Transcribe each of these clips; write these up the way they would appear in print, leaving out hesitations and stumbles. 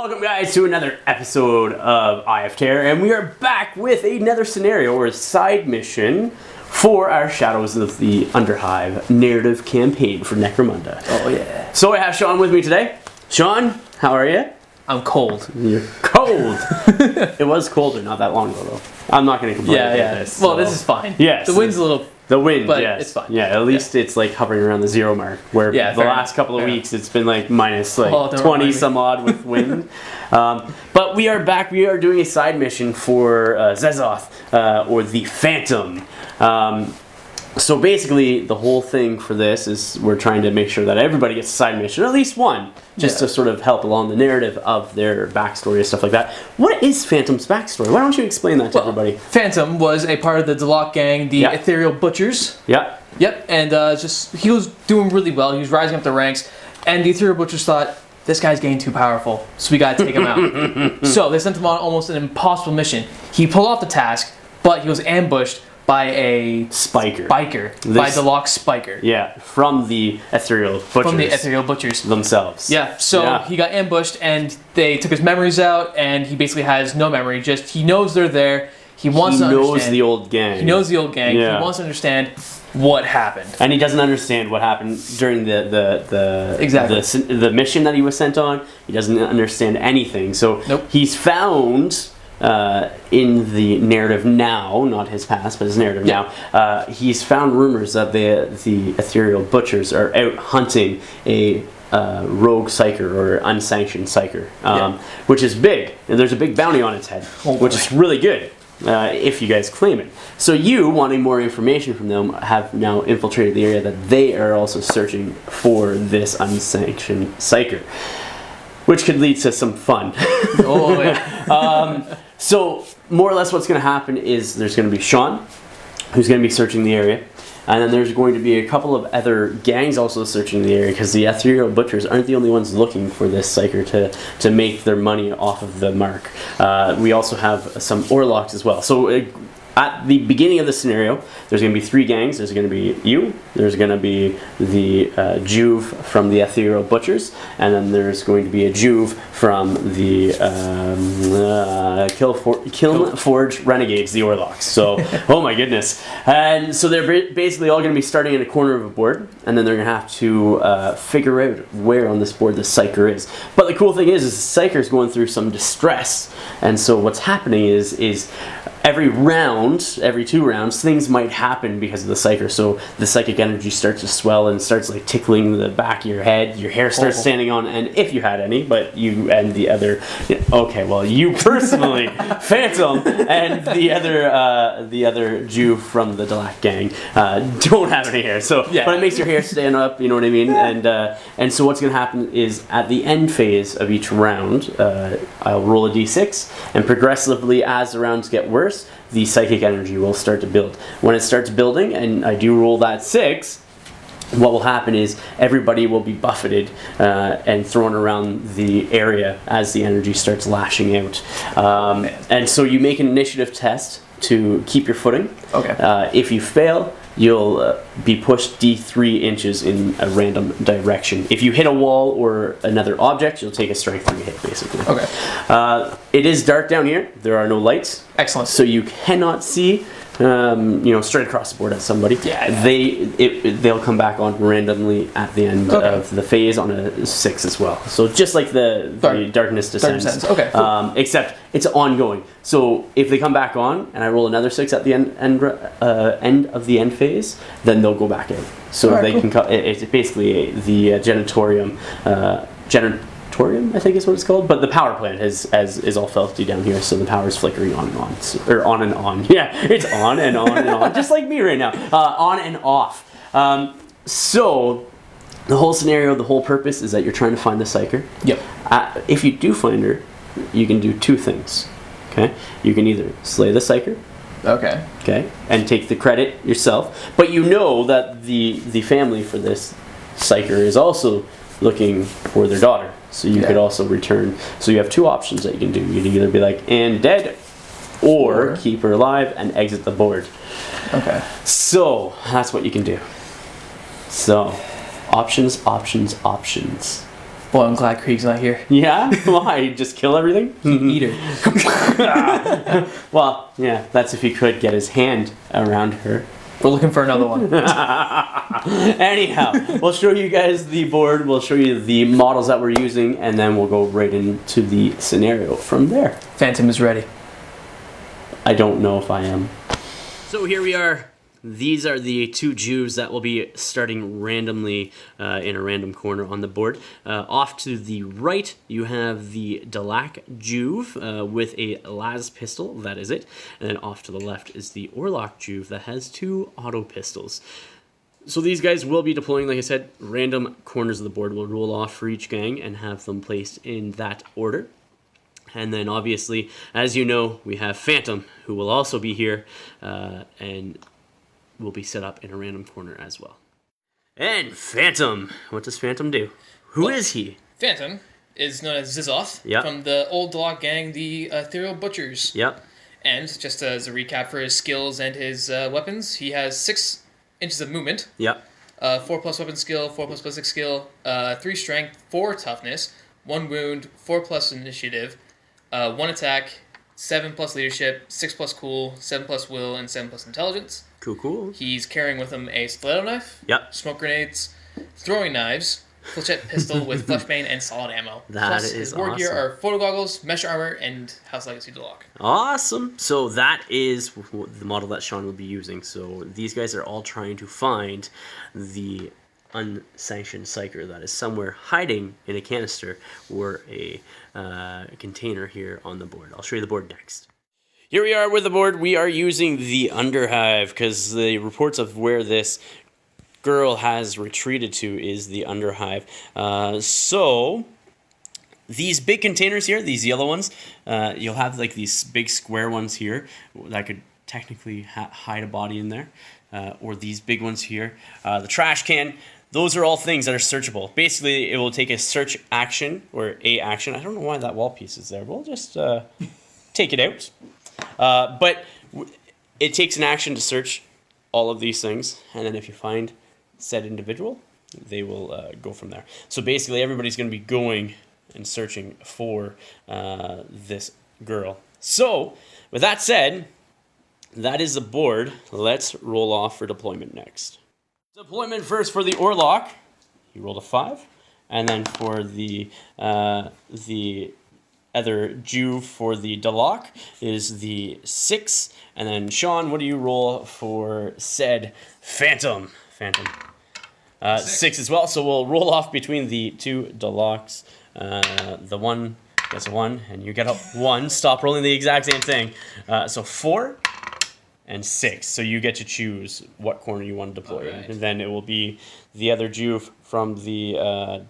Welcome guys to another episode of Eye of Terror, and we are back with another scenario or a side mission for our Shadows of the Underhive narrative campaign for Necromunda. Oh yeah. So I have Sean with me today. Sean, how are you? I'm cold. You're cold. It was colder not that long ago though. I'm not going to complain about this. Well, this is fine. Yes. The wind's a little... The wind, but yes. it's fine. Yeah, at least it's like hovering around the 0 mark, where the last couple of weeks it's been like minus 20 some odd with wind. But we are back. We are doing a side mission for Xexoth, or the Phantom. So basically, the whole thing for this is we're trying to make sure that everybody gets a side mission, or at least one, just to sort of help along the narrative of their backstory and stuff like that. What is Phantom's backstory? Why don't you explain that to everybody? Phantom was a part of the zealot gang, the Ethereal Butchers. Yep. Yep, and he was doing really well. He was rising up the ranks, and the Ethereal Butchers thought, this guy's getting too powerful, so we gotta take him out. So they sent him on almost an impossible mission. He pulled off the task, but he was ambushed by a spiker. By the lock spiker. Yeah, from the Ethereal Butchers. From the Ethereal Butchers themselves. Yeah, so he got ambushed and they took his memories out and he basically has no memory, just he knows they're there. He wants to understand. He knows the old gang. He knows the old gang. Yeah. He wants to understand what happened. And he doesn't understand what happened during the mission that he was sent on. He doesn't understand anything. So he's found in the narrative now, not his past, but his narrative now, he's found rumors that the Ethereal Butchers are out hunting a rogue psyker or unsanctioned psyker, which is big. And there's a big bounty on its head, which is really good. If you guys claim it. So you, wanting more information from them, have now infiltrated the area that they are also searching for this unsanctioned psyker, which could lead to some fun. Oh, yeah. So more or less what's going to happen is there's going to be Sean, who's going to be searching the area, and then there's going to be a couple of other gangs also searching the area, because the Ethereal Butchers aren't the only ones looking for this psyker to make their money off of the mark. We also have some Orlocks as well. So at the beginning of the scenario, there's going to be 3 gangs. There's going to be you, there's going to be the Juve from the Ethereal Butchers, and then there's going to be a Juve from the Forge Renegades, the Orlocks. So, oh my goodness. And so they're basically all going to be starting in a corner of a board, and then they're going to have to figure out where on this board the psyker is. But the cool thing is the psyker's going through some distress, and so what's happening is every 2 rounds, things might happen because of the psyker. So the psychic energy starts to swell and starts like tickling the back of your head. Your hair starts standing on end, if you had any, but you and the other. Okay, well, you personally, Phantom, and the other Jew from the Black gang don't have any hair. So, but it makes your hair stand up. You know what I mean? And so what's going to happen is at the end phase of each round, I'll roll a d6, and progressively as the rounds get worse, the psychic energy will start to build. When it starts building, and I do roll that 6, what will happen is everybody will be buffeted and thrown around the area as the energy starts lashing out. And so you make an initiative test to keep your footing. Okay. If you fail, you'll be pushed d3 inches in a random direction. If you hit a wall or another object, you'll take a strength 3 hit, basically. Okay. It is dark down here. There are no lights. Excellent. So you cannot see, straight across the board at somebody. Yeah. They'll come back on randomly at the end of the phase on a 6 as well. So just like the darkness descends. Okay. Cool. Except it's ongoing. So if they come back on and I roll another 6 at the end of the end phase, then they'll go back in. So they can. It's basically the genitorium. I think is what it's called, but the power plant is all felty down here, so the power is flickering on and on, or on and on. Yeah, it's on and on and on, just like me right now, on and off. So the whole scenario, the whole purpose is that you're trying to find the psyker. Yep. If you do find her, you can do 2 things. Okay, you can either slay the psyker. Okay. Okay, and take the credit yourself, but you know that the family for this psyker is also looking for their daughter. So you could also return. So you have 2 options that you can do. You can either be like, and dead, or keep her alive and exit the board. Okay. So that's what you can do. So, options. Boy, I'm glad Krieg's not here. Yeah? Why? Just kill everything? Eat her. Well, yeah, that's if he could get his hand around her. We're looking for another one. Anyhow, we'll show you guys the board, we'll show you the models that we're using, and then we'll go right into the scenario from there. Phantom is ready. I don't know if I am. So here we are. These are the two Jews that will be starting randomly in a random corner on the board. Off to the right, you have the Dalak Juve with a las pistol, that is it. And then off to the left is the Orlok Juve that has two auto pistols. So these guys will be deploying, like I said, random corners of the board. We'll roll off for each gang and have them placed in that order. And then obviously, as you know, we have Phantom, who will also be here, and will be set up in a random corner as well. And Phantom, what does Phantom do? Who is he? Phantom is known as Xexoth Yep. from the old Dalak gang, the Ethereal Butchers. Yep. And just as a recap for his skills and his weapons, he has 6 inches of movement, Yep. 4+ weapon skill, 4+ ballistic skill, 3 strength, 4 toughness, 1 wound, 4+ initiative, 1 attack, 7+ leadership, 6+ cool, 7+ will, and 7+ intelligence. Cool. He's carrying with him a stiletto knife, Yep. smoke grenades, throwing knives, flechette pistol with flashbang and solid ammo. That Plus, is his war gear awesome. are photo goggles, mesh armor, and House Legacy Dalak. Awesome. So that is the model that Sean will be using. So these guys are all trying to find the unsanctioned psyker that is somewhere hiding in a canister or a container here on the board. I'll show you the board next. Here we are with the board. We are using the Underhive because the reports of where this girl has retreated to is the Underhive. So these big containers here, these yellow ones, you'll have like these big square ones here that could technically hide a body in there, or these big ones here. The trash can. Those are all things that are searchable. Basically, it will take a search action or a action. I don't know why that wall piece is there. We'll just take it out. But it takes an action to search all of these things, and then if you find said individual, they will go from there. So basically, everybody's going to be going and searching for this girl. So, with that said, that is the board. Let's roll off for deployment next. Deployment first for the Orlok. He rolled a 5. And then for the other Jew for the Dalak is the 6. And then Sean, what do you roll for said Phantom? 6 as well. So we'll roll off between the two Dalaks. The one gets a 1, and you get a 1. Stop rolling the exact same thing. So 4 and 6. So you get to choose what corner you want to deploy in. And then it will be the other Jew from the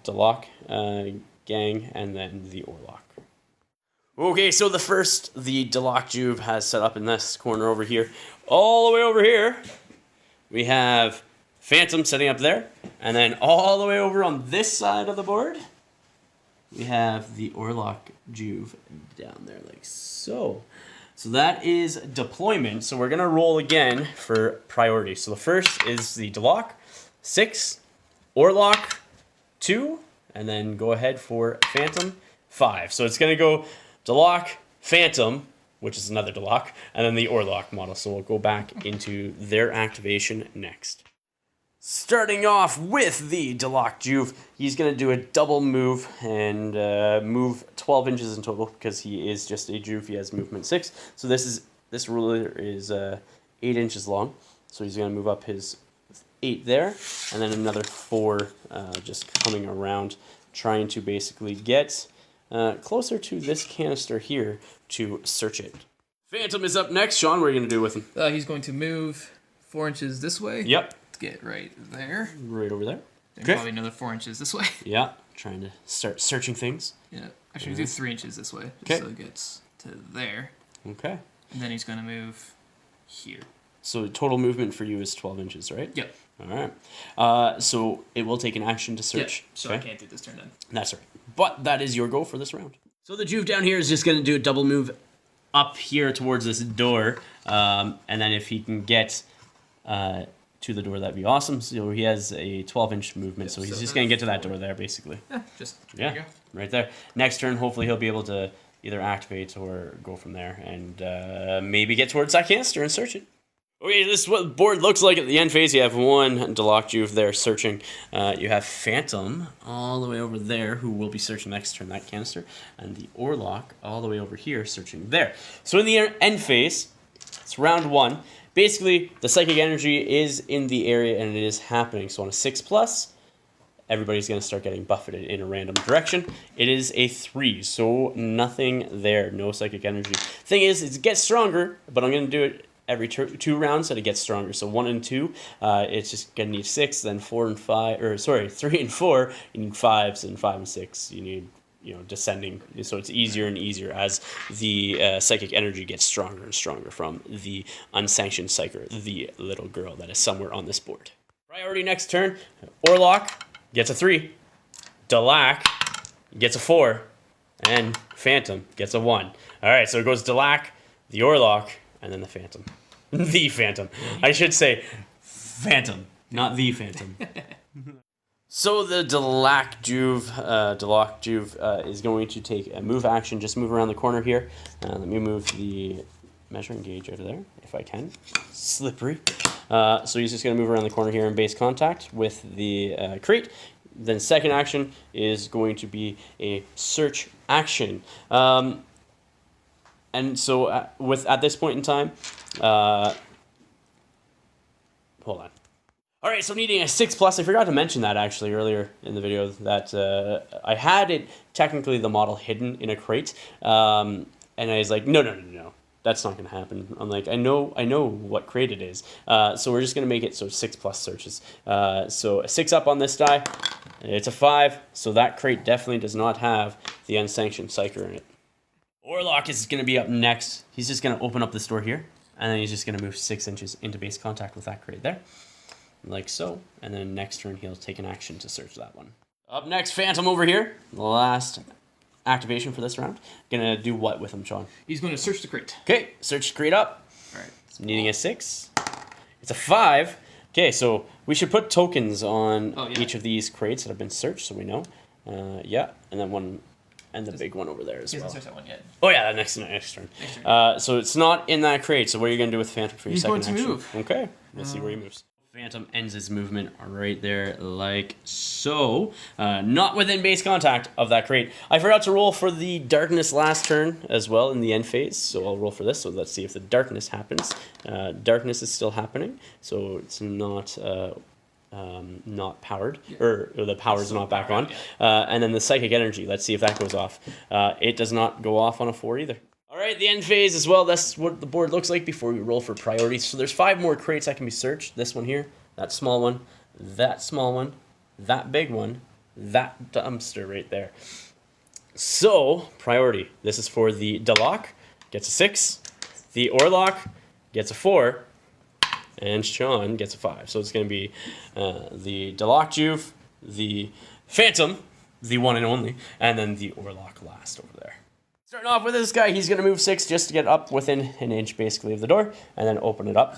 Dalak gang, and then the Orlok. Okay, so the Dalak Juve has set up in this corner over here. All the way over here, we have Phantom setting up there. And then all the way over on this side of the board, we have the Orlok Juve down there like so. So that is deployment. So we're going to roll again for priority. So the first is the Dalak, 6, Orlok, 2, and then go ahead for Phantom, 5. So it's going to go Dalak, Phantom, which is another Dalak, and then the Orlok model. So we'll go back into their activation next. Starting off with the Dalak Juve, he's going to do a double move and move 12 inches in total because he is just a Juve. He has movement 6. So this ruler is 8 inches long. So he's going to move up his 8 there, and then another 4 just coming around, trying to basically get closer to this canister here to search it. Phantom is up next. Sean, what are you going to do with him? He's going to move 4 inches this way. Yep. Get right there. Right over there. And probably another 4 inches this way. Yeah, trying to start searching things. Yeah, actually do 3 inches this way. Okay. So it gets to there. Okay. And then he's going to move here. So total movement for you is 12 inches, right? Yep. All right. So it will take an action to search. Yep. So I can't do this turn then. That's right. But that is your go for this round. So the Juve down here is just going to do a double move up here towards this door. And then if he can get to the door, that'd be awesome. So he has a 12-inch movement, so he's just going to get to that door there, basically. There you go. Right there. Next turn, hopefully he'll be able to either activate or go from there and maybe get towards that canister and search it. Okay, this is what the board looks like at the end phase. You have one Delok Juve there searching. You have Phantom all the way over there who will be searching next turn that canister. And the Orlok all the way over here searching there. So in the end phase, it's round 1. Basically, the psychic energy is in the area and it is happening. So on a 6+, everybody's going to start getting buffeted in a random direction. It is a 3, so nothing there. No psychic energy. Thing is, it gets stronger, but I'm going to do it every 2 rounds that it gets stronger. So 1 and 2, it's just gonna need 6, then 4 and 5, or sorry, 3 and 4, you need 5s, and 5 and 6, you need, descending. So it's easier and easier as the psychic energy gets stronger and stronger from the unsanctioned psyker, the little girl that is somewhere on this board. Priority next turn, Orlok gets a 3, Dalak gets a 4, and Phantom gets a 1. All right, so it goes Dalak, the Orlok, and then the Phantom. The Phantom. I should say Phantom, not the Phantom. So the Delok Juve is going to take a move action. Just move around the corner here. Let me move the measuring gauge out of there, if I can. Slippery. So he's just going to move around the corner here in base contact with the crate. Then second action is going to be a search action. And so at this point in time, hold on. All right, so needing a 6+, I forgot to mention that actually earlier in the video that I had it technically the model hidden in a crate, and I was like, no, that's not gonna happen. I'm like, I know what crate it is, so we're just gonna make it so 6+ searches. So a 6 up on this die, it's a 5, so that crate definitely does not have the unsanctioned psyker in it. Orlok is going to be up next. He's just going to open up this door here, and then he's just going to move 6 inches into base contact with that crate there, like so. And then next turn, he'll take an action to search that one. Up next, Phantom over here. The last activation for this round. Going to do what with him, Sean? He's going to search the crate. Okay, search the crate up. All right. Needing a 6. It's a 5. Okay, so we should put tokens on each of these crates that have been searched, so we know. Yeah, and then one... And the big one over there as well. He hasn't searched that one yet. Oh yeah, next turn. So it's not in that crate. So what are you going to do with Phantom for your second action? He's going to move. Okay, let's see where he moves. Phantom ends his movement right there, like so. Not within base contact of that crate. I forgot to roll for the darkness last turn as well in the end phase. So I'll roll for this. So let's see if the darkness happens. Darkness is still happening. So it's not powered, or the power's not back on. And then the psychic energy, let's see if that goes off. It does not go off on a 4 either. All right, the end phase as well. That's what the board looks like before we roll for priorities. So there's 5 more crates that can be searched. This one here, that small one, that small one, that big one, that dumpster right there. So priority, this is for the Delok, gets a 6. The Orlok gets a 4. And Sean gets a 5. So it's going to be the Delok Juve, the Phantom, the one and only, and then the Orlok last over there. Starting off with this guy, he's going to move 6 just to get up within an inch basically of the door, and then open it up.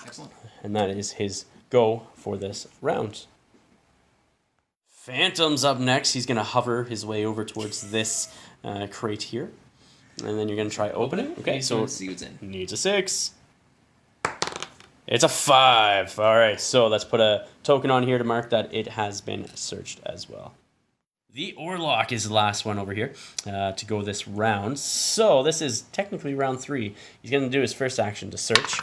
Excellent. And that is his go for this round. Phantom's up next. He's going to hover his way over towards this crate here. And then you're going to try opening. Okay, so see what's in. Needs a 6. It's a 5. All right, so let's put a token on here to mark that it has been searched as well. The Orlok is the last one over here to go this round. So this is technically round 3. He's going to do his first action to search.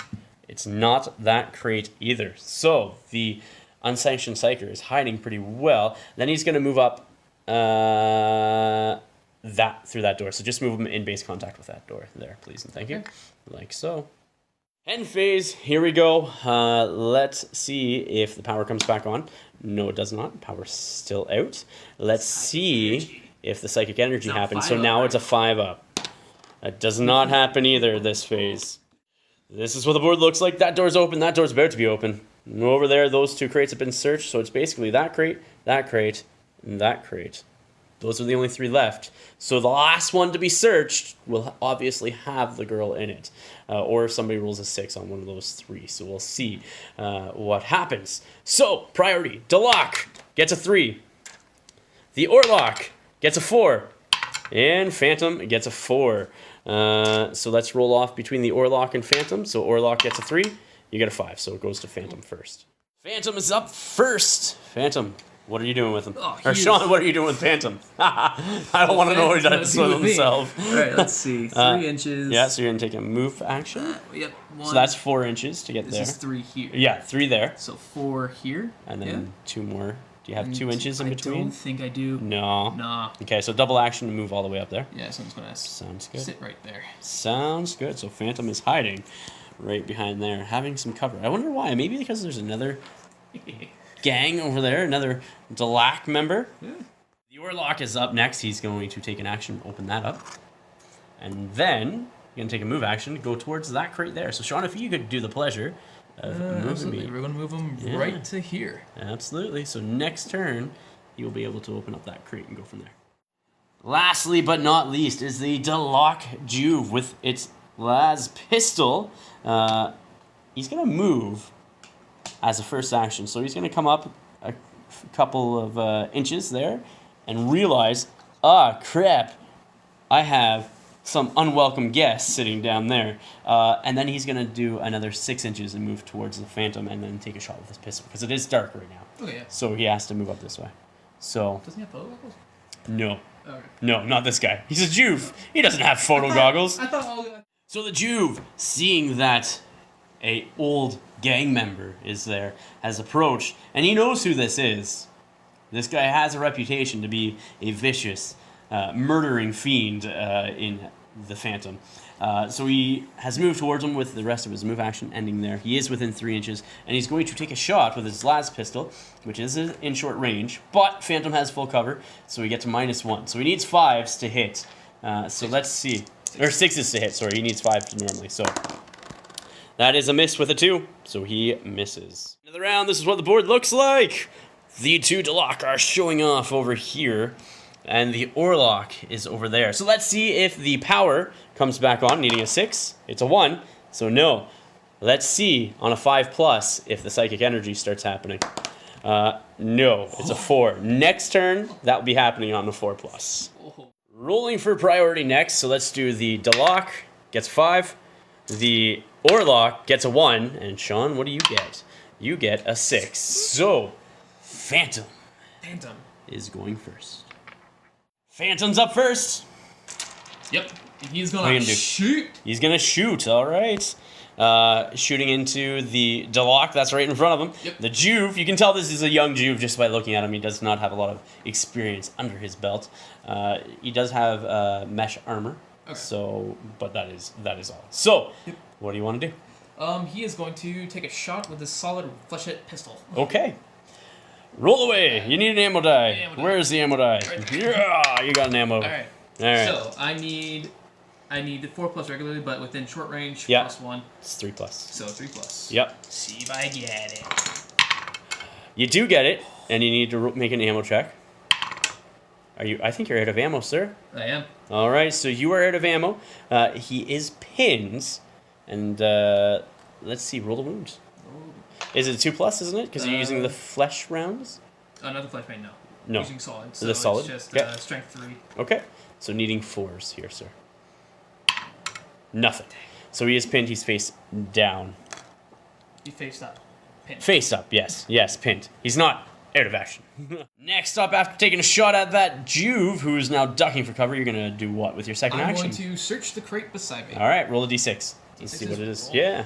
It's not that crate either. So the unsanctioned psyker is hiding pretty well. Then he's going to move up through that door. So just move him in base contact with that door there, please and thank you. Like so. End phase, here we go. Let's see if the power comes back on. No, it does not. Power's still out. Let's see if the psychic energy happens. So now it's a 5 up. That does not happen either this phase. This is what the board looks like. That door's open. That door's about to be open. And over there, those 2 crates have been searched. So it's basically that crate, and that crate, Those are the only 3 left. So the last one to be searched will obviously have the girl in it. Or if somebody rolls a 6 on one of those 3. So we'll see what happens. So, priority. Delok gets a 3. The Orlok gets a 4. And Phantom gets a 4. So let's roll off between the Orlok and Phantom. So Orlok gets a 3. You get a 5. So it goes to Phantom first. Phantom is up first. Phantom. What are you doing with him? Oh, or Sean, what are you doing with Phantom? I don't want to know what he does with himself. All right, let's see. 3 inches. Yeah, so you're going to take a move action. Yep. 1. So that's 4 inches to get there. This is 3 here. Yeah, 3 there. So 4 here. And then 2 more. Do you have 2 inches in I between? I don't think I do. No. Nah. Okay, so double action to move all the way up there. Yeah, so I'm just going to Sounds good. sit right there. Sounds good. So Phantom is hiding right behind there, having some cover. I wonder why. Maybe because there's another gang over there, another Delak member. Yeah. The Orlok is up next. He's going to take an action, open that up. And then you're going to take a move action to go towards that crate there. So Sean, if you could do the pleasure of moving me. We're going to move him right to here. Absolutely. So next turn, you'll be able to open up that crate and go from there. Lastly but not least is the Delok Juve with its las pistol. He's going to move as a first action. So he's going to come up a couple of inches there and realize, crap, I have some unwelcome guests sitting down there. And then he's going to do another 6 inches and move towards the Phantom and then take a shot with his pistol because it is dark right now. Oh, yeah. So he has to move up this way. So Doesn't he have photo goggles? no. Okay. No, not this guy. He's a Juve. He doesn't have photo goggles. I thought all the... So the Juve, seeing that a old gang member is there, has approached, and he knows who this is. This guy has a reputation to be a vicious, murdering fiend in the Phantom. So he has moved towards him with the rest of his move action ending there. He is within 3 inches, and he's going to take a shot with his last pistol, which is in short range, but Phantom has full cover, so he gets a -1. So he needs 5s to hit. So let's see. Or 6s to hit, sorry. He needs 5 to normally, so... That is a miss with a 2, so he misses. End of the round, this is what the board looks like. The 2 Delok are showing off over here, and the Orlok is over there. So let's see if the power comes back on, needing a 6. It's a 1, so no. Let's see on a 5+ if the psychic energy starts happening. No, it's a 4. Next turn, that will be happening on the 4+. Rolling for priority next, so let's do the Delok, gets 5. The Orlok gets a 1, and Sean, what do you get? You get a 6. So, Phantom is going first. Phantom's up first. Yep. He's going to shoot. He's going to shoot, all right. Shooting into the Delok, that's right in front of him. Yep. The Juve, you can tell this is a young Juve just by looking at him. He does not have a lot of experience under his belt. He does have mesh armor. Okay. So, but that is all. So, what do you want to do? He is going to take a shot with his solid flechette pistol. Okay. Roll away. You need an ammo die. Ammo die. Where's the ammo die? Right. Yeah, you got an ammo. All right. So I need the 4+ regularly, but within short range. Yep. +1. It's 3+. So 3+. Yep. See if I get it. You do get it, and you need to make an ammo check. I think you're out of ammo, sir. I am. All right, so you are out of ammo. He is pinned, and let's see, roll the wounds. Is it a 2+, isn't it? Because you're using the flesh rounds? Not the flesh pain, no. No. Using solid. So the solid? it's just Okay. strength 3. Okay, so needing 4s here, sir. Nothing. So he is pinned, he's face down. He faced up. Pinned. Face up, yes. Yes, pinned. He's not out of action. Next up, after taking a shot at that Juve, who is now ducking for cover, you're going to do what with your second action? I'm going to search the crate beside me. All right, roll a d6. Let's see what it is. Roll. Yeah.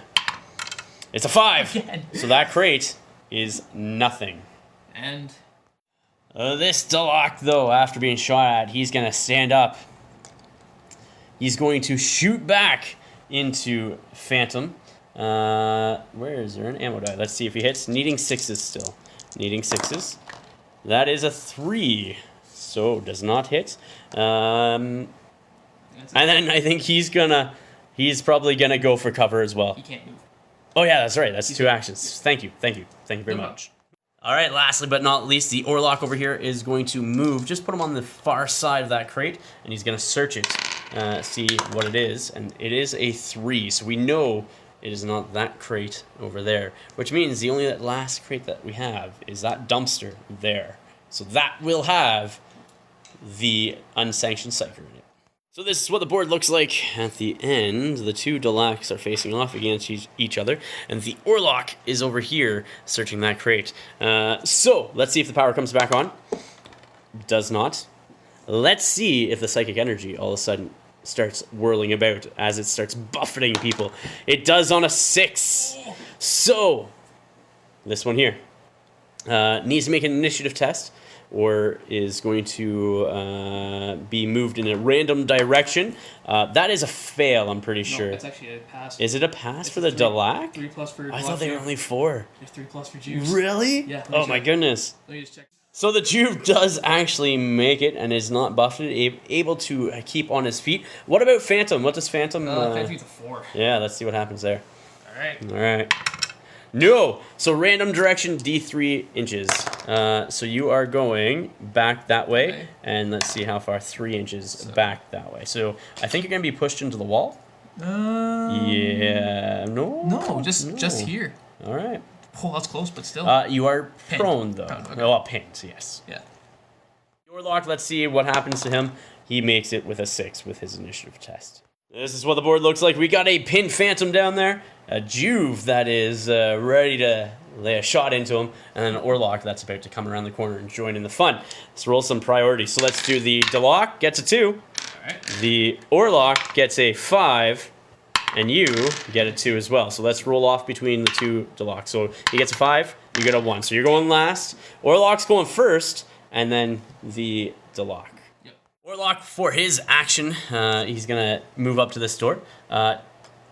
It's a 5. Again. So that crate is nothing. And This Delok, though, after being shot at, he's going to stand up. He's going to shoot back into Phantom. Where is there an ammo die? Let's see if he hits. Needing 6s still. Needing 6s. That is a 3. So, does not hit. And then I think he's probably going to go for cover as well. he can't move. Oh, yeah, that's right. That's 2 actions. Thank you very much. All right, lastly but not least, the Orlock over here is going to move. Just put him on the far side of that crate, and he's going to search it, see what it is. And it is a 3, so we know it is not that crate over there, which means the only last crate that we have is that dumpster there. So that will have the unsanctioned psyker in it. So this is what the board looks like at the end. The two Delacs are facing off against each other, and the Orlock is over here searching that crate. So let's see if the power comes back on. Does not. Let's see if the psychic energy all of a sudden starts whirling about as it starts buffeting people. It does on a 6. So this one here needs to make an initiative test, or is going to be moved in a random direction. That is a fail, I'm pretty sure. No, it's actually a pass. Is it a pass for the Delac? 3+ for I thought they were only 4. There's 3+ for Jews. Really? Yeah. Oh my goodness. Let me just check. So the Jew does actually make it and is not buffeted, able to keep on his feet. What about Phantom? What does Phantom... Phantom's a 4. Yeah, let's see what happens there. Alright. Alright. No! So random direction, D3 inches. So you are going back that way, Okay. and let's see how far, 3 inches back that way. So I think you're going to be pushed into the wall. Yeah, no? No, just here. Alright. Oh, that's close, but still. You are Pinned. prone, though. Prone, okay. Well, pinned, yes. Yeah. Orlock, let's see what happens to him. He makes it with a 6 with his initiative test. This is what the board looks like. We got a pinned Phantom down there, a Juve that is ready to lay a shot into him, and then an Orlock that's about to come around the corner and join in the fun. Let's roll some priorities. So let's do the Delac gets a 2. Alright. The Orlock gets a 5. And you get a 2 as well. So let's roll off between the two Delacs. So he gets a 5, you get a 1. So you're going last. Orlock's going first, and then the Delac. Yep. Orlock, for his action, he's going to move up to this door.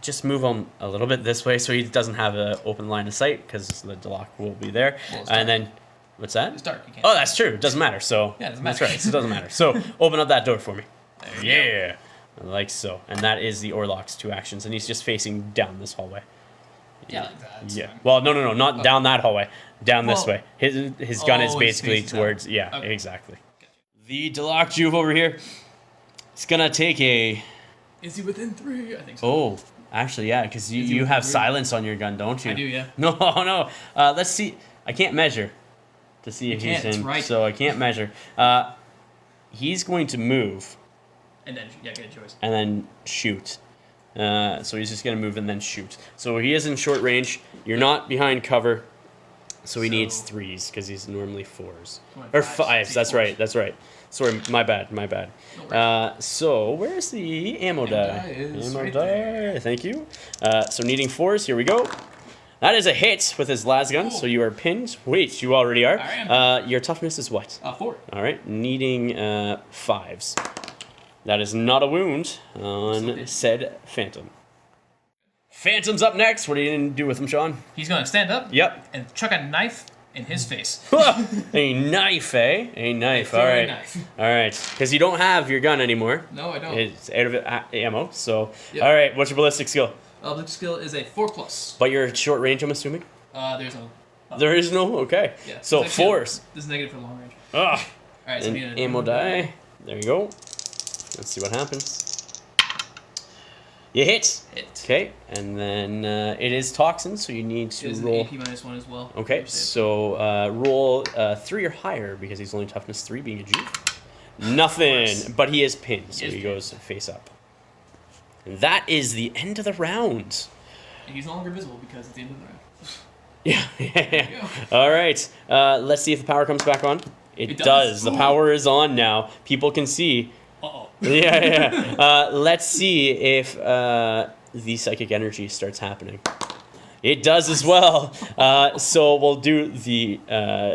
Just move him a little bit this way so he doesn't have an open line of sight, because the Delac will be there. Well, and then, what's that? It's dark. You can't. Oh, that's true. It doesn't matter. So Yeah, it doesn't matter. That's right. So it doesn't matter. So open up that door for me. There you Yeah. Like so. And that is the Orlock's 2 actions, and he's just facing down this hallway. Yeah, like that. It's Yeah. fine. Well, no, not down that hallway. Down this Well- way. His gun is Oh, he's basically facing towards... that. Yeah, Okay. exactly. The Delac Juve over here, it's gonna take a... Is he within 3? I think so. Oh, actually, yeah, because Is he you within have 3? silence on your gun, don't you? I do, yeah. No. Let's see. I can't measure to see if he's can't, it's in, right. so I can't measure. He's going to move And then, yeah, get a choice. and then shoot. So he's just going to move and then shoot. So he is in short range. You're not behind cover, so he needs 3s because he's normally 4s. Or 5s, that's right, that's right. Sorry, my bad. No So where's the ammo die? is Ammo right die, there. thank you. So needing 4s, here we go. That is a hit with his las gun, so you are pinned. Wait, you already are. I am. Your toughness is what? 4. All right, needing 5s. That is not a wound on said Phantom. Phantom's up next. What are you going to do with him, Sean? He's gonna stand up. Yep. And chuck a knife in his face. A knife, eh? A knife, Throw all a right. knife. All right, because you don't have your gun anymore. No, I don't. It's out of ammo, so... Yep. All right, what's your ballistic skill? Ballistic skill is a 4+. But you're at short range, I'm assuming? There's no. There is no? Okay. Yeah. So, it's actually 4s. This is negative for long range. Ugh. Alright, so And we need ammo die. There you go. Let's see what happens. You hit. Hit. Okay, and then it is toxin, so you need to It is an roll. AP -1 as well. Okay, so roll 3 or higher because he's only toughness 3, being a Jew. Nothing, but he is pinned, so He is he pinned. goes face up. And that is the end of the round. And he's no longer visible because it's the end of the round. Yeah. All right, let's see if the power comes back on. It does. does. The Ooh. power is on now. People can see. Uh-oh. Yeah. Let's see if the psychic energy starts happening. It does as well. So we'll do the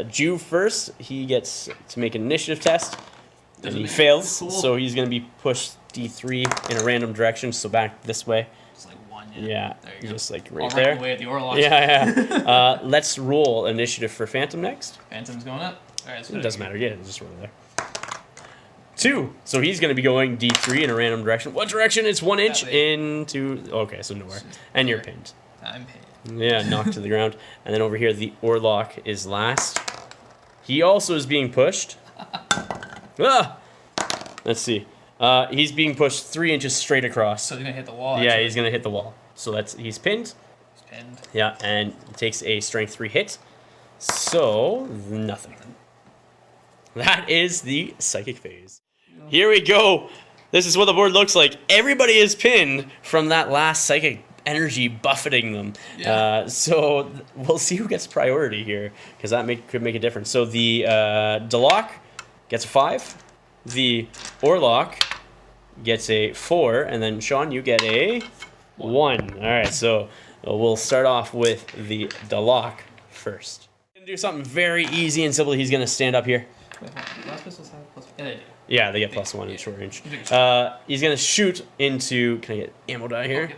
Jew first. He gets to make an initiative test, and Doesn't he make it. fails. Cool. So he's going to be pushed D3 in a random direction, so back this way. It's like 1, Yeah, There you go. just like All right right there. away at the Orlock. Yeah. Let's roll initiative for Phantom next. Phantom's going up. Alright, so It doesn't matter. Yeah, just roll there. 2. So he's going to be going D3 in a random direction. What direction? It's 1 inch That way. into... Okay, so nowhere. And you're pinned. I'm pinned. Yeah, knocked to the ground. And then over here, the Orlock is last. He also is being pushed. Ah! Let's see. He's being pushed 3 inches straight across. So he's gonna hit the wall. Yeah, he's gonna hit the wall. So he's pinned. He's pinned. Yeah, and takes a strength 3 hit. So nothing. That is the psychic phase. Here we go. This is what the board looks like. Everybody is pinned from that last psychic energy buffeting them. Yeah. So we'll see who gets priority here, because that could make a difference. So the Delock gets a 5. The Orlock gets a 4, and then Sean, you get a 1. All right, so we'll start off with the Delock first. Gonna do something very easy and simple. He's gonna stand up here. Wait, last pistols have plus. Yeah, they do. Yeah, they get +1 in short range. He's gonna shoot into. Can I get ammo down here?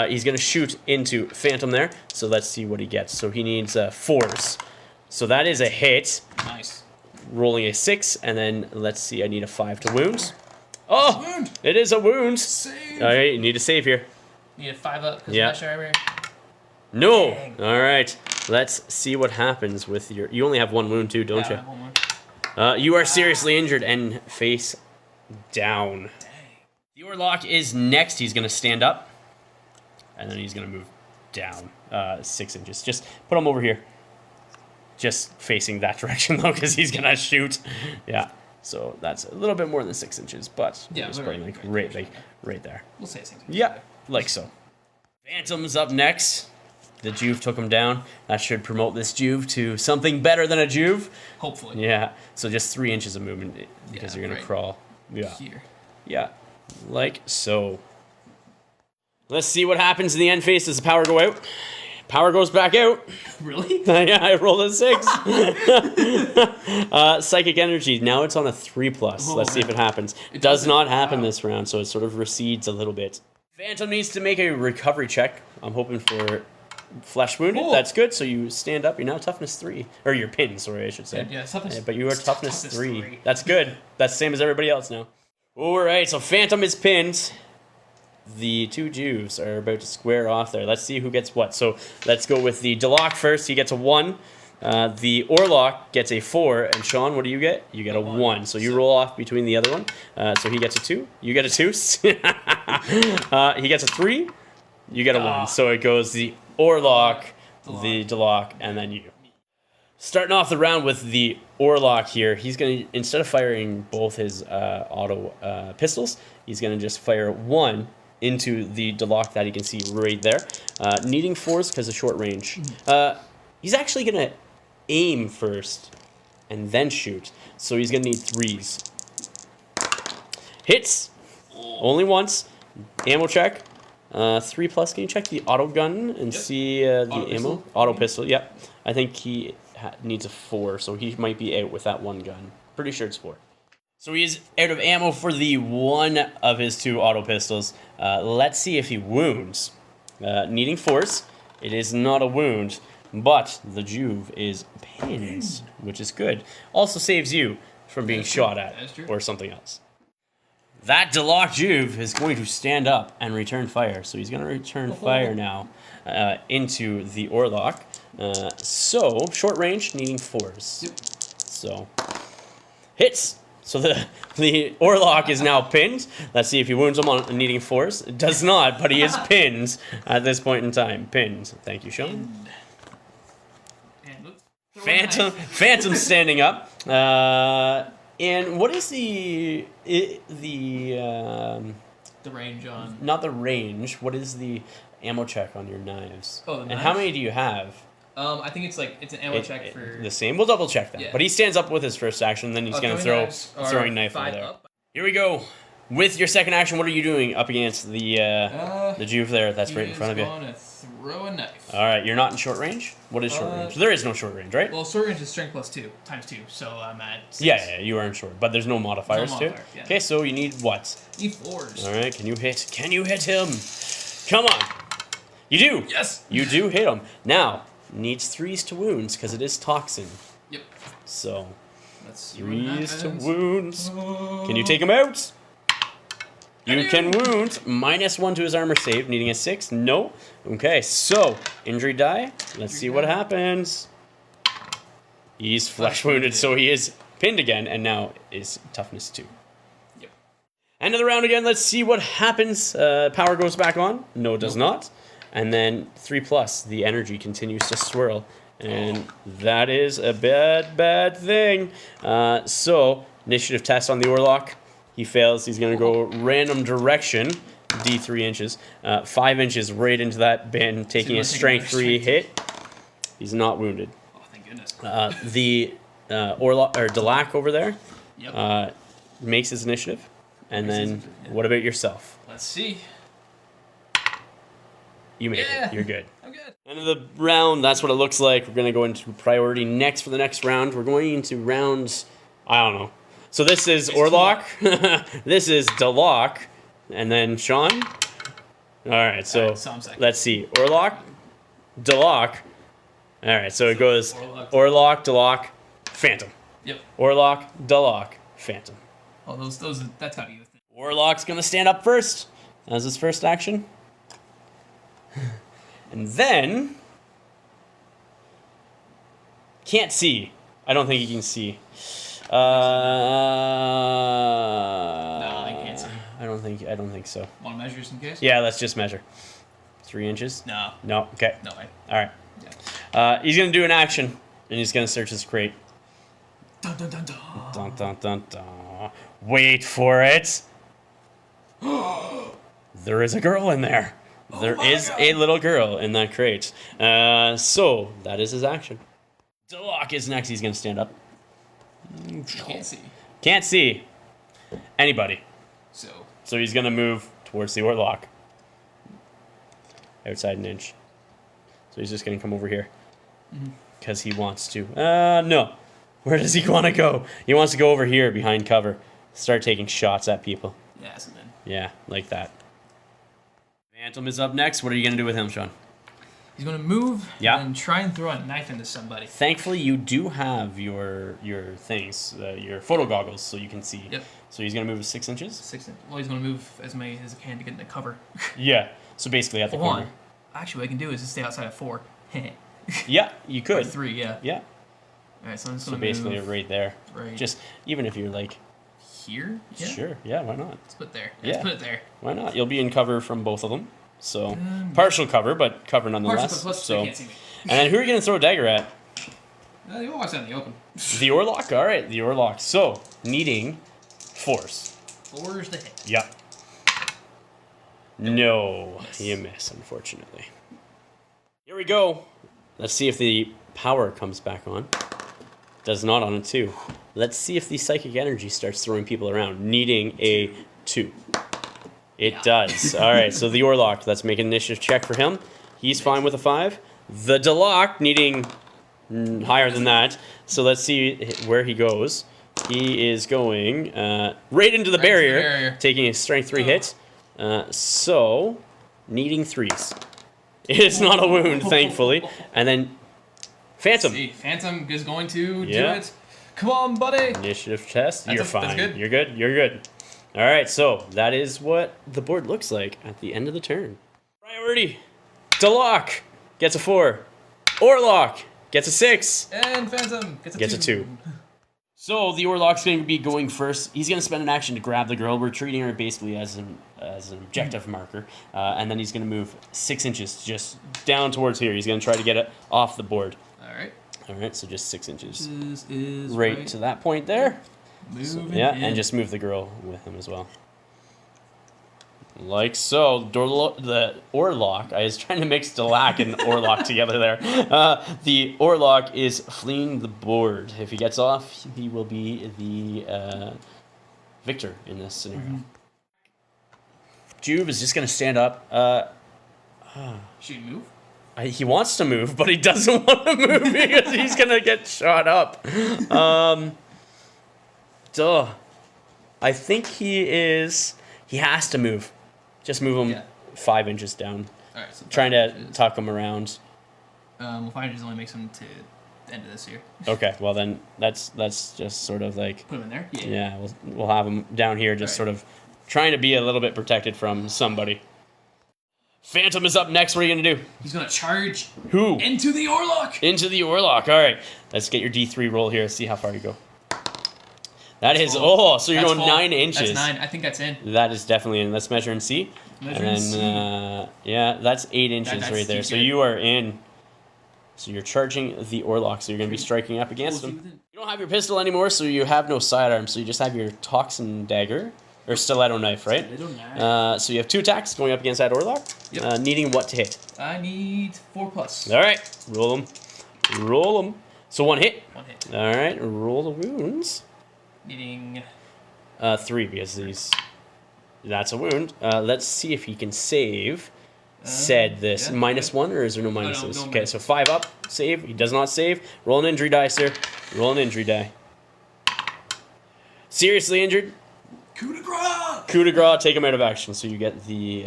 He's gonna shoot into Phantom there. So let's see what he gets. So he needs 4s. So that is a hit. Nice. Rolling a 6, and then let's see. I need a 5 to wound. Oh, Wound. it is a wound. Save. All right, you need a save here. You need a 5 up because Yeah. of Escher over here. No. Dang. All right. Let's see what happens with your. You only have 1 wound too, don't Yeah, I have one more. you? You are seriously injured and face down. Dang. The Orlock is next. He's gonna stand up, and then he's gonna move down 6 inches. Just put him over here. Just facing that direction though, because he's gonna shoot. Yeah. So that's a little bit more than 6 inches, but Yeah, it's right, probably right, right there. We'll say something. Yeah, like so. Phantom's up next. The Juve took him down. That should promote this Juve to something better than a Juve. Hopefully. Yeah, so just 3 inches of movement because Yeah, you're going right. to crawl. Yeah, Here. yeah, like so. Let's see what happens in the end phase. Does the power go out? Power goes back out. Really? Yeah, I rolled a 6. Psychic energy. Now it's on a 3+. Oh, Let's see if it happens. It does not happen this round, so it sort of recedes a little bit. Phantom needs to make a recovery check. I'm hoping for flesh wounded. Oh. That's good. So you stand up. You're now toughness 3, or you're pinned. Sorry, I should say. Yeah, toughness. But you are toughness 3. 3. That's good. That's the same as everybody else now. All right. So Phantom is pinned. The 2 Juves are about to square off there. Let's see who gets what. So let's go with the Delock first. He gets a 1. The Orlock gets a 4. And Sean, what do you get? You get a 1. So you roll off between the other one. So he gets a 2. You get a 2. He gets a 3. You get a 1. So it goes the Orlock, the Delock, and then you. Starting off the round with the Orlock here, he's going to, instead of firing both his auto pistols, he's going to just fire 1 into the Delock that he can see right there. Needing 4s because of short range. He's actually going to aim first and then shoot. So he's going to need 3s. Hits. Only once. Ammo check. 3+. Can you check the auto gun and see the Auto ammo? pistol? Auto pistol, yep. I think he needs a 4, so he might be out with that 1 gun. Pretty sure it's 4. So he is out of ammo for the 1 of his 2 auto pistols. Let's see if he wounds. Needing 4s. It is not a wound, but the Juve is pinned, which is good. Also saves you from being shot at or something else. That Delock Juve is going to stand up and return fire. So he's going to return fire now into the Orlock. So, short range, needing 4s. Yep. So, hits. So the Orlock is now pinned. Let's see if he wounds him on needing 4s. It does not, but he is pinned at this point in time. Pinned. Thank you, Sean. Phantom standing up. And what is the range on? Not the range. What is the ammo check on your knives? Oh, the and knives? how many do you have? I think it's an ammo check for the same. We'll double check that. Yeah. But he stands up with his first action, then he's gonna throw throwing knife over 5 there. up. Here we go. With your second action, what are you doing up against the Juve there? That's right in front of you. Going to throw a knife. All right, you're not in short range. What is short range? There is no short range, right? Well, short range is strength +2 times 2, so I'm at 6. Yeah, you are in short, but there's no modifiers to it. modifier, yeah. Okay, so you need what? Need 4s. All right, can you hit? Can you hit him? Come on. You do. Yes. You do hit him. Now needs 3s to wounds because it is toxin. Yep. So Let's see what 3s to happens. wounds. Can you take him out? You can wound. -1 to his armor save, needing a 6. No. Okay, so injury die. Let's see what happens. He's flesh wounded, so he is pinned again, and now is toughness 2. Yep. End of the round again. Let's see what happens. Power goes back on. No, it does not. And then 3+. The energy continues to swirl. And that is a bad thing. So, initiative test on the Orlock. He fails. He's going to go random direction. D3 inches. 5 inches right into that bin, taking a strength 3 hit. He's not wounded. Oh, thank goodness. The Orlock, or Delac over there Yep. makes his initiative. And then, what about yourself? Let's see. You made it. You're good. I'm good. End of the round. That's what it looks like. We're going to go into priority next for the next round. We're going into rounds, I don't know. So this is Orlock. This is Delac. And then Sean. All right, so let's see. Orlock, Delac. All right, so it goes Orlock, Delac, Phantom. Yep. Orlock, Delac, Phantom. Oh, that's how you think. Orlock's going to stand up first as his first action. And then, can't see. I don't think he can see. No, I can't see. I don't think so. Want to measure just in case? Yeah, let's just measure. 3 inches? No. No, okay. No way. All right. Yeah. He's going to do an action, and he's going to search his crate. Dun dun dun dun. Dun dun dun dun. Wait for it. There is a girl in there. There is a little girl in that crate. So, that is his action. Delac is next. He's going to stand up. Can't see. Can't see anybody. So he's going to move towards the Orlock. Outside an inch. So he's just going to come over here. Because he wants to. No. Where does he want to go? He wants to go over here behind cover. Start taking shots at people. yeah, so then Yeah, like that. Phantom is up next. What are you going to do with him, Sean? he's gonna move Yeah. and try and throw a knife into somebody. Thankfully, you do have your things, your photo goggles, so you can see. Yep. So he's going to move 6 inches? 6 inches. Well, he's gonna move as many as he can to get into cover. Yeah. So basically at the corner. Actually, what I can do is just stay outside at 4. Yeah, you could. Or 3, yeah. Yeah. Alright, so I'm just So gonna basically move right there. right Just, even if you're like, here. Yeah. sure, yeah, why not? Let's put it there. Yeah. Let's put it there. Why not? You'll be in cover from both of them. So, partial cover, but cover nonetheless. Plus, So, they can't see me. and then who are you going to throw a dagger at? They always out in the open. The Orlock? All right, the Orlock. So, needing force. 4's the hit. Yep. No, you miss, unfortunately. Here we go. Let's see if the power comes back on. Does not on a 2. Let's see if the psychic energy starts throwing people around. Needing a 2. It does. All right, so the Orlock, let's make an initiative check for him. He's fine with a 5. The Delac needing higher than that. So let's see where he goes. He is going right into the barrier, taking a strength 3 hit. So, needing 3s. It is not a wound, thankfully. And then, Phantom. See, Phantom is going to do it. Come on, buddy. Initiative test. You're fine. That's good. You're good. You're good. All right, so that is what the board looks like at the end of the turn. Priority. Delac gets a 4. Orlock gets a 6. And Phantom gets a 2. So the Orlock's going to be going first. He's going to spend an action to grab the girl. We're treating her basically as an objective marker. And then he's going to move 6 inches just down towards here. He's going to try to get it off the board. All right, so just 6 inches. This is right to that point there. Moving yeah, in. and just move the girl with him as well. Like so. The Orlock, I was trying to mix Delac and Orlock together there. The Orlock is fleeing the board. If he gets off, he will be the victor in this scenario. Jube is just going to stand up. Should he move? He wants to move, but he doesn't want to move because he's going to get shot up. I think he has to move. Just move him 5 inches down. All right, so trying to tuck him around. Well, 5 inches only makes him to the end of this year. Okay, well then that's just sort of like put him in there. Yeah, we'll have him down here, just sort of trying to be a little bit protected from somebody. Phantom is up next. What are you going to do? He's going to charge. Who? Into the Orlock. Into the Orlock. All right. Let's get your D3 roll here. See how far you go. That is, full. So you're going 9 inches. That's 9. I think that's in. That is definitely in. Let's measure and see. Measure and see. Yeah, that's 8 inches That's right there. So good. you are in. So you're charging the Orlock, so you're going to be striking up against him. You don't have your pistol anymore, so you have no sidearm, so you just have your Toxin Dagger, or Stiletto Knife, right? Stiletto knife. So you have 2 attacks going up against that Orlock. Yep. Needing what to hit? I need 4+. All right, roll them. Roll them. So 1 hit. 1 hit. All right, roll the wounds. Needing... 3 because that's a wound. Let's see if he can save. Said this yeah, -1 or is there no minuses? no Okay, minuses. so 5 up, save. He does not save. Roll an injury die, sir. Roll an injury die. Seriously injured? Coup de grace! Coup de grace, take him out of action. So you get the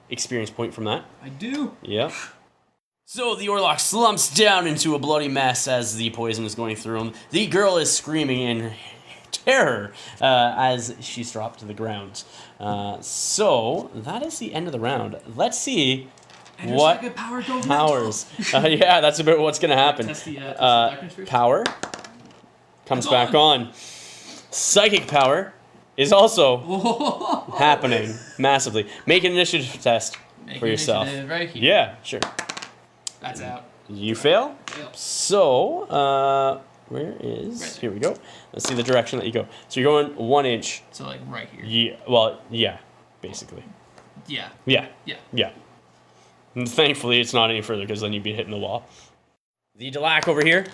experience point from that. I do. Yeah. So the Orlock slumps down into a bloody mess as the poison is going through him. The girl is screaming in terror as she's dropped to the ground. So that is the end of the round. Let's see And what your power goes powers. Yeah, that's about what's going to happen. Test the darkness first. Power comes It's back on. Psychic power is also happening massively. Make an initiative test for yourself. Right here. Yeah, sure. That's out. You fail. Yep. So, where is... Right there. Here we go. Let's see the direction that you go. So you're going 1 inch. So like right here. Yeah, well, yeah, basically. Yeah. Yeah. Yeah. Yeah. And thankfully, it's not any further because then you'd be hitting the wall. The Delac over here,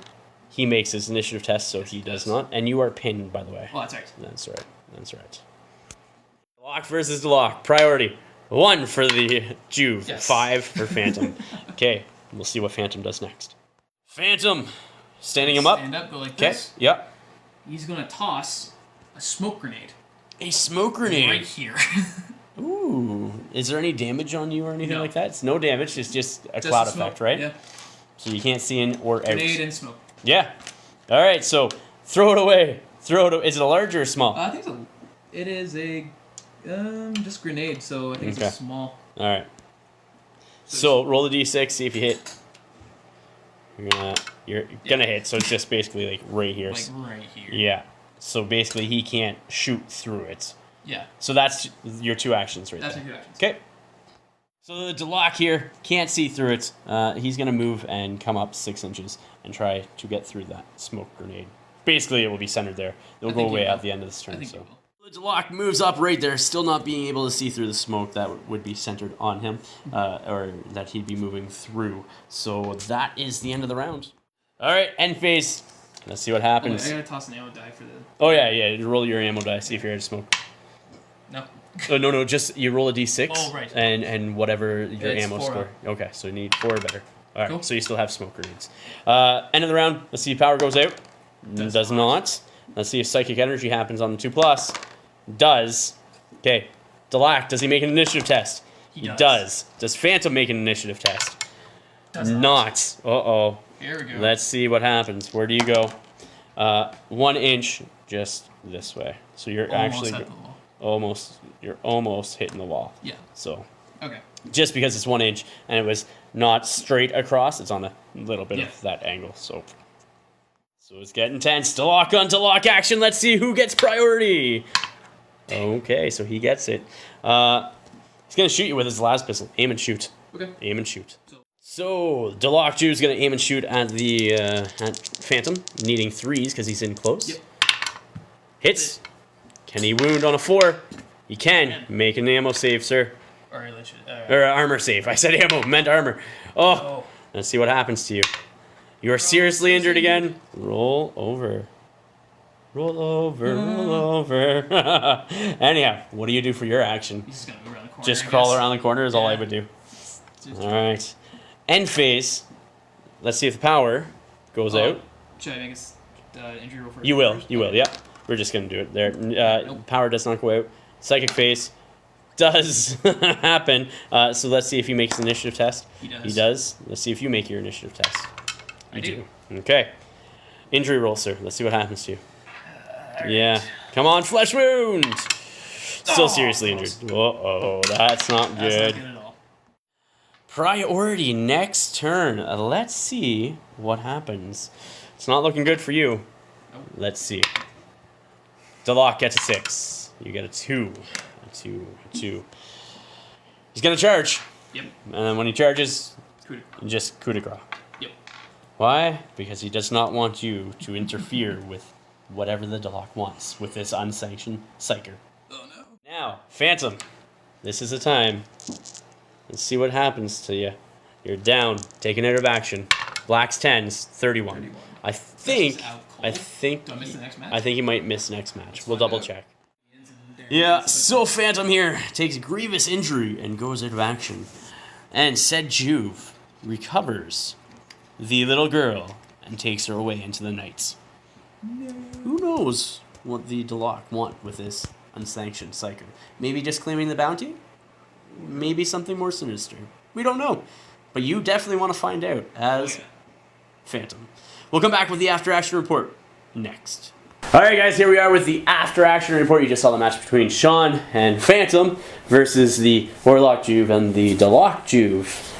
he makes his initiative test, so he does not. And you are pinned, by the way. Oh, that's right. That's right. That's right. Delac versus Delac. Priority 1 for the Juve. Yes. 5 for Phantom. Okay, we'll see what Phantom does next. Phantom, standing him up. Stand up, go like Okay. this. Yep. He's gonna toss a smoke grenade. A smoke grenade. Right here. Ooh. Is there any damage on you or anything No. like that? It's no damage. It's just a Just cloud the smoke. effect, right? Yeah. So you can't see in or out. Grenade and smoke. Yeah. All right. So throw it away. Throw it. Is it a large or a small? I think it is a just grenade. So I think Okay. it's a small. All right. So roll the d6. See if you hit. You're gonna hit. So it's just basically like right here. Like right here. Yeah. So basically he can't shoot through it. Yeah. So that's your 2 actions right That's there. my 2 actions. Okay. So the Delac here can't see through it. He's going to move and come up 6 inches and try to get through that smoke grenade. Basically, it will be centered there. It'll go think he away will. at the end of this I turn. think So you will. the Delac moves up right there, still not being able to see through the smoke that would be centered on him, or that he'd be moving through. So that is the end of the round. All right, end phase. Let's see what Oh, wait, happens. I gotta toss an ammo die for the. Oh yeah. Roll your ammo die. See if you're out of smoke. No. Oh, no, just you roll a d6. Oh, right. And whatever your It's ammo 4 score. up. Okay, so you need 4 or better. All right, Cool. so you still have smoke grenades. End of the round. Let's see if power goes out. Does not. Let's see if psychic energy happens on the 2+. Does. Okay. Delac, does he make an initiative test? He does. Does Phantom make an initiative test? Does not. Uh-oh. Here we go. Let's see what happens. Where do you go? 1 inch just this way. So you're Almost actually... at the wall. You're almost hitting the wall. Yeah. So Okay. just because it's 1 inch and it was not straight across, it's on a little bit Yeah. of that angle. So it's getting tense. Delac on Delac action. Let's see who gets priority. Okay, so he gets it. He's gonna shoot you with his last pistol. Aim and shoot. Okay. Aim and shoot. So Delac Jew's gonna aim and shoot at the at Phantom, needing 3s because he's in close. Yep. Hits. Can he wound on a 4? He can. Make an ammo save, sir. Or Or armor save. I said ammo, meant armor. Oh, Oh. let's see what happens to you. You are seriously injured again. Roll over. Roll over, roll over. Anyhow, what do you do for your action? He's just gonna move around the corner. Just I crawl guess. around the corner is all I Yeah. would do. Just- All right. End phase. Let's see if the power goes out. Should I make a injury roll first? You will. You will. Yep. We're just gonna do it there. Nope. Power does not go out. Psychic phase does happen. So let's see if he makes an initiative test. He does. He does. Let's see if you make your initiative test. I do. Okay. Injury roll, sir. Let's see what happens to you. Yeah. Come on, flesh wound. Still seriously injured. Uh-oh, that's not good. That's not good at all. Priority next turn. Let's see what happens. It's not looking good for you. Nope. Let's see. Delok gets a 6. You get a 2. A 2. A 2. He's going to charge. Yep. And then when he charges, Coup de- just coup de grace. Yep. Why? Because he does not want you to interfere with whatever the Delok wants with this unsanctioned psyker. Oh no. Now, Phantom, this is the time. Let's see what happens to you. You're down, taken out of action. Black's 10's 31. I think. Do I miss the next match? I think he might miss next match. We'll double check. Yeah, so Phantom here takes a grievous injury and goes out of action. And said Juve recovers the little girl and takes her away into the nights. No. Who knows what the Delok want with this unsanctioned psyker? Maybe just claiming the bounty? Maybe something more sinister. We don't know. But you definitely want to find out as Phantom. We'll come back with the after action report next. Alright guys, here we are with the after action report. You just saw the match between Sean and Phantom versus the Warlock Juve and the Delok Juve.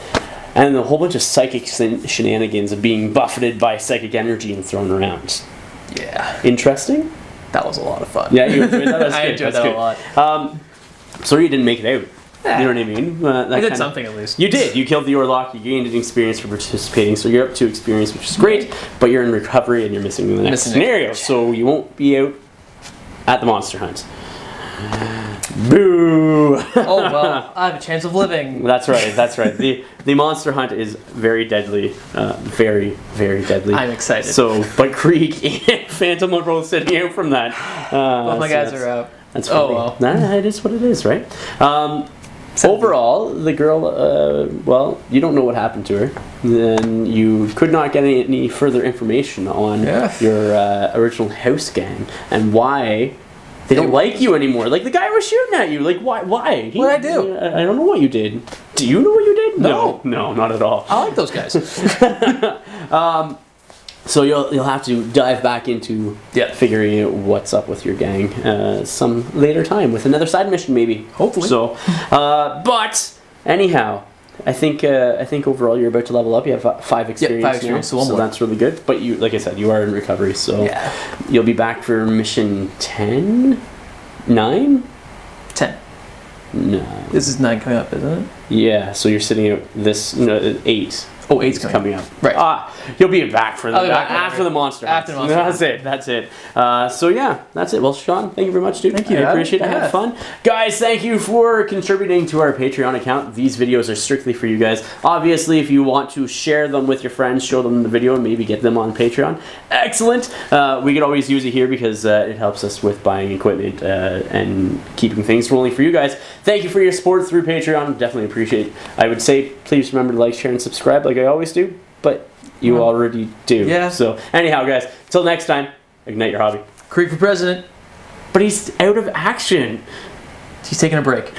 And a whole bunch of psychic shenanigans of being buffeted by psychic energy and thrown around. Yeah. Interesting? That was a lot of fun. Yeah, you enjoyed that? That's I good. enjoyed That's that a lot. Sorry you didn't make it out. Yeah. You know what I mean? I did something at least. You did. You killed the Orlok. You gained an experience for participating, so you're up to experience, which is great. But you're in recovery and you're missing the next scenario, so you won't be out at the monster hunt. Boo! Oh well, I have a chance of living. That's right. That's right. The monster hunt is very deadly, very very deadly. I'm excited. So, but Krieg and Phantom are both sitting out from that. Both my guys are out. That's oh funny. well. Nah, it is what it is, right? Overall, the girl, well, you don't know what happened to her. Then you could not get any further information on your original house gang and why they don't like you anymore. Like, the guy was shooting at you. Like, why? What did I do? I don't know what you did. Do you know what you did? No. No, not at all. I like those guys. So you'll have to dive back into figuring out what's up with your gang some later time with another side mission maybe. Hopefully. So, but anyhow, I think overall you're about to level up. You have 5 experience. 5 experience. Now, so that's really good. But you, like I said, you are in recovery. So you'll be back for mission 10, 9, 10. No. This is 9 coming up, isn't it? Yeah. So you're sitting at this 8. Oh, 8's coming up. Right. You'll be back for after the monster. After the monster. That's it. So yeah, that's it. Well, Sean, thank you very much, dude. Thank you. I appreciate it. I had fun. Guys, thank you for contributing to our Patreon account. These videos are strictly for you guys. Obviously, if you want to share them with your friends, show them the video, and maybe get them on Patreon. Excellent. We could always use it here because it helps us with buying equipment and keeping things rolling for you guys. Thank you for your support through Patreon. Definitely appreciate it. I would say, please remember to like, share, and subscribe like I always do, but you already do. Yeah. So anyhow, guys, till next time, ignite your hobby. Krieg for president. But he's out of action. He's taking a break.